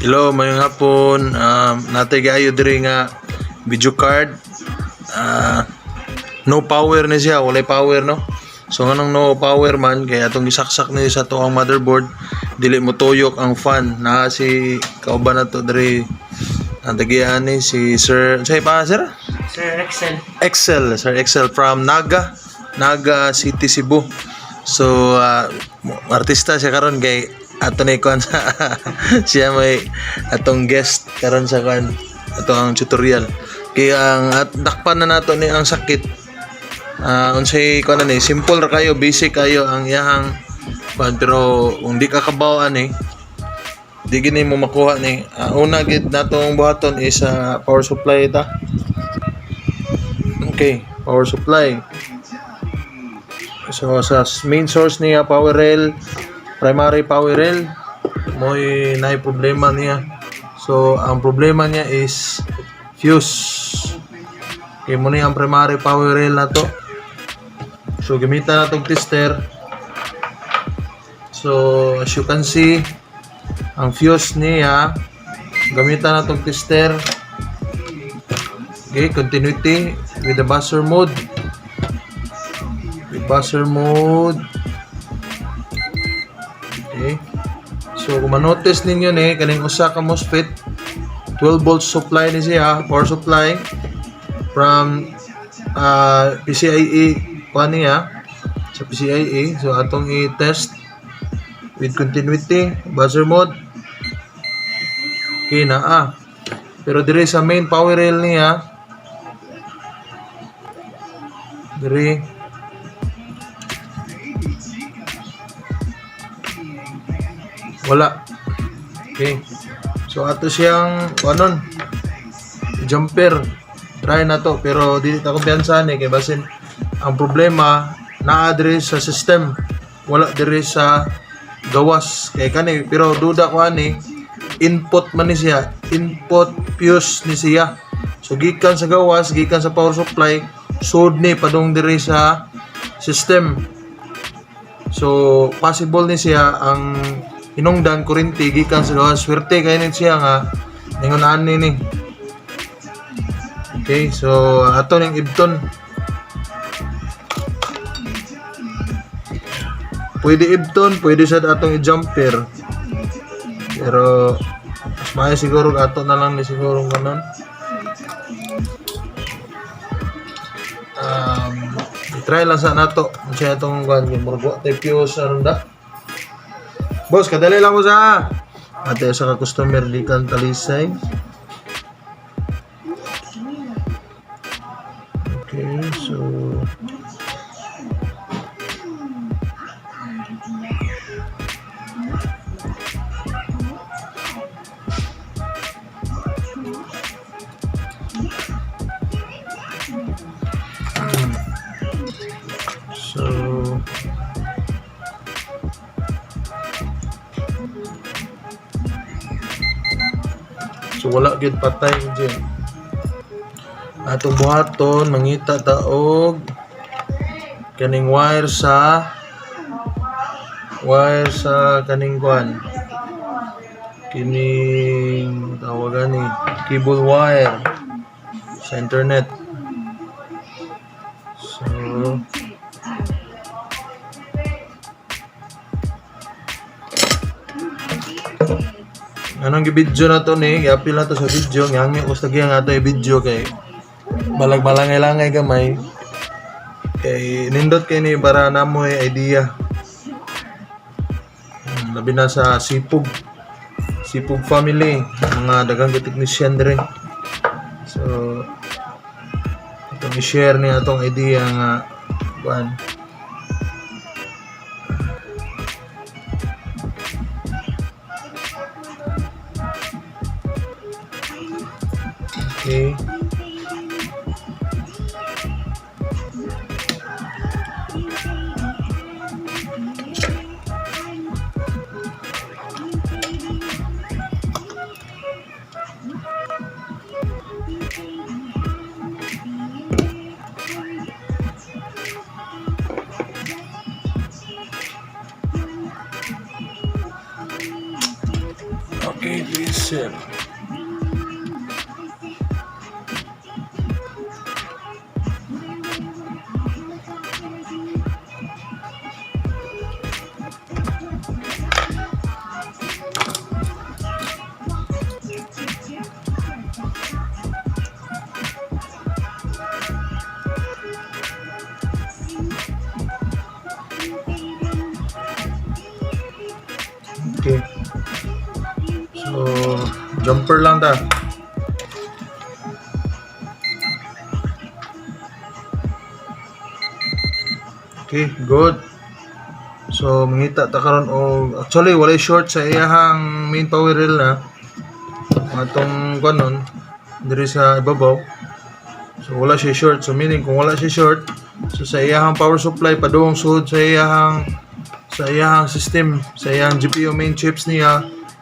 Hello, mayong hapon. Natay gayo diri nga video card. No power ni siya, walay power no. So nganong no power man kaya atong gisaksak ni sa tuang motherboard, dili mo tuyok ang fan. Na si kauban na to diri. Ang tagian ni si Sir, say pa sir? Sir Excel from Naga City, Cebu. So artista siya karon kay ato ni kon sa siya may atong guest karon sa kan ato ang tutorial kaya ang at dakpan na nato ni ang sakit unsay kon ni simple ra kayo, basic kayo ang iyahang pan, pero kung di ka kabawaan di gini mo makuha ni una gid natong buhaton is power supply ta. Okay, power supply. So sa main source niya power rail, primary power rail mo'y naay problema niya. So ang problema niya is fuse. Okay, mo ni ang primary power rail na to. So gamitan na tong tester. So as you can see, ang fuse niya gamitan na tong tester. Okay, continuity with the buzzer mode. With buzzer mode. Okay. So kung ma-notice ninyo kaning usa ka MOSFET 12 volts supply ni siya, power supply from PCIe kuan niya sa PCIe. So atong i-test with continuity, buzzer mode. Okay na pero dire sa main power rail niya dire wala. Okay. So ato siyang anon jumper. Try na to pero dili ta kumpiyansa kay basin ang problema naa diri sa system, wala diri sa gawas kay kani, pero duda ko input man ni siya, input fuse ni siya. So gikan sa gawas, gikan sa power supply, sud ni padung diri sa system. So possible ni siya ang hinungdan kuryente gikan sa gawas. Swerte kay ni siya nga ningunan ni. Okay, so ato ning ibton. Pwede ibton, pwede sa atong i-jumper. Pero mas maayo siguro ato na lang ni siguro ganon. I-try lang sa nato. Unsay atong kuan gyud murgo tay fuse aron da. Boss, kadali lang mo sa ate sa ka customer di kan talisay. Okay, so So wala gid patay diyan. Atong buhaton mangita ta og kaning wire sa kaning kuan. Kining tawagan ni cable wire sa internet. So anong gi-video na to i-upload na to sa video, ngangyo ko sa giyang ato i-video kay balag-balangay-langay gamay kay nindot kay ni para namoy idea. Labi na sa sipug family, mga daghang technician diri. So itong i-share ni atong idea nga kuan. Okay. Okay, listen. Okay. So, jumper lang ta. Okay, good. So, mangita ta karon og actually walay short sa iyahang main power rail na atong kanon diri sa ibabaw. So, wala siya short. So, meaning kung wala siya short, so sa iyahang power supply padung sud sa iyahang system, sa iyahang GPU main chips niya.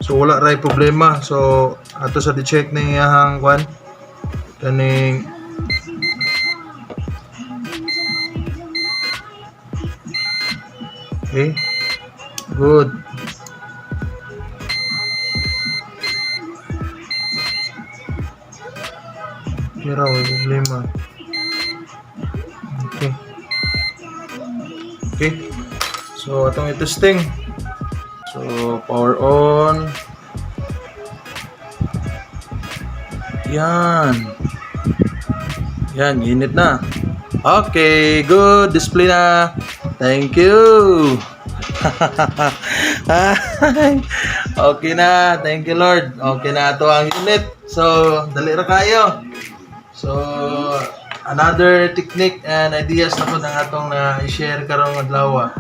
So wala ray problema. So ato sa di-check ning iyahang kwan kaning okay. Good. Kira wala problema. Okay. Okay. So atong i-testing. So power on. Yan. Yan, init na. Okay, good. Display na. Thank you. Okay na. Thank you, Lord. Okay na ito ang unit. So, dali ra kayo. So, another technique and ideas na po na atong na-share karong adlaw.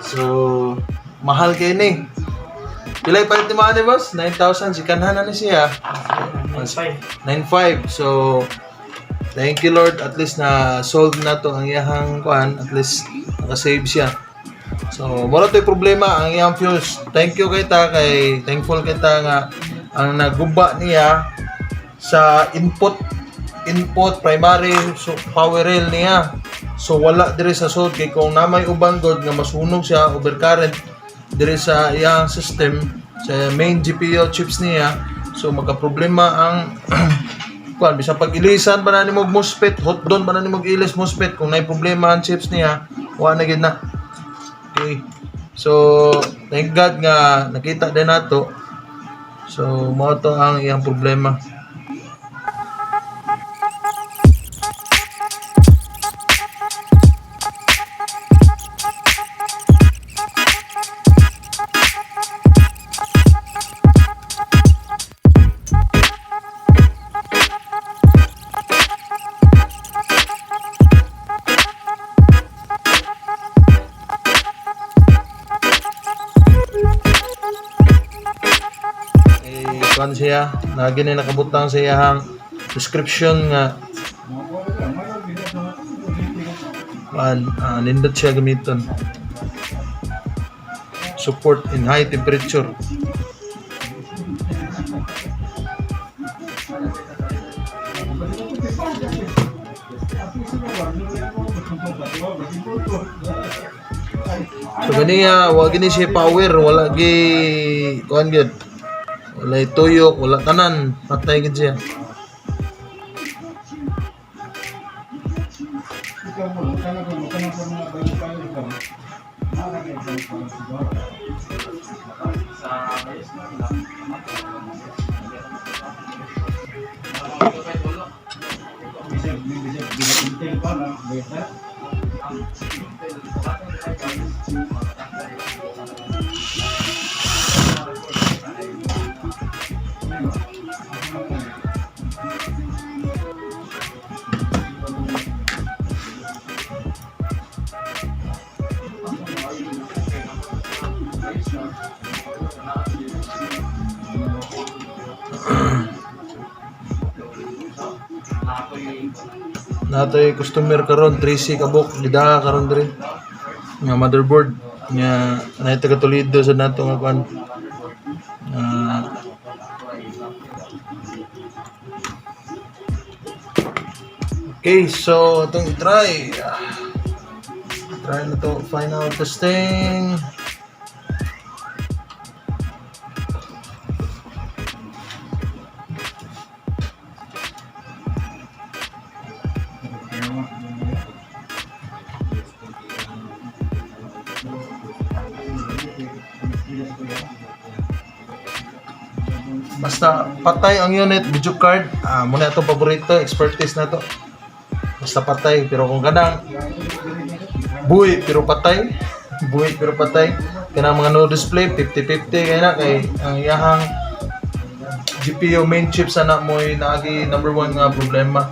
So, mahal kayo ni. Pilay palit ni mga boss? 9,000. Si kanhan na ni siya. 9,500. So, thank you Lord. At least na solve na to ang iyahang kuan. At least naka-save siya. So, wala to'y problema ang iyang fuse. Thank you kay thankful kita nga ang naguba niya sa input primary so power rail niya. So wala diri sa sod kay kung namay ubang god nga masunog siya overcurrent diri sa iyang system sa main GPU chips niya. So magka-problema ang kuan bisan pag ilisan pa na nimo MOSFET, hot down pa na nimo ilis MOSFET kung nay problema ang chips niya, wa na gid na. Okay. So thank God nga nakita din nato. So mao to ang iyang problema. Kuan siya, lagi na nakabutang sa iyang description nga nindot siya gamiton. Support in high temperature. So ganiya, wa gini siya power, wala gi kuan gyud. Wala tuyok, wala tanan, patay gid siya. Natoy customer karon 3C kabok gida karon diri nga motherboard nga nay taga Toledo sa nato nga kuan. Okay, so itong try na to final testing. Basta patay ang unit, video card. Muna itong paborito, expertise na to. Basta patay, pero kung kanang buhay pero patay, buhay pero patay, kanang mga no display 50-50 kaya na kay ang iyahang GPU main chip sana mo naagi number 1 nga problema.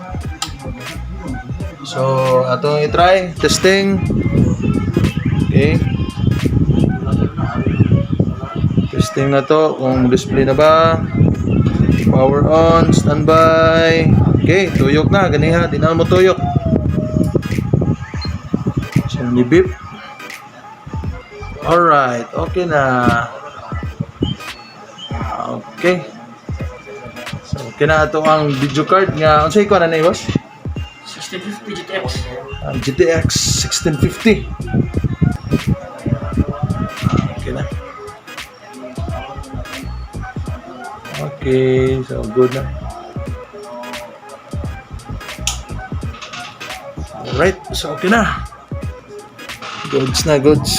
So atong i-try testing. Okay. Testing na to kung display na ba. Power on, standby. Okay, tuyok na, ganiha, di na mo tuyok. So, ni-beep. Alright, okay na. Okay. So, okay na ito ang video card nga. Ano sa'yo ko na na boss? 1650 GTX. GTX 1650. Okay na. Okay, so good na. Alright, so okay na. Goods na, goods.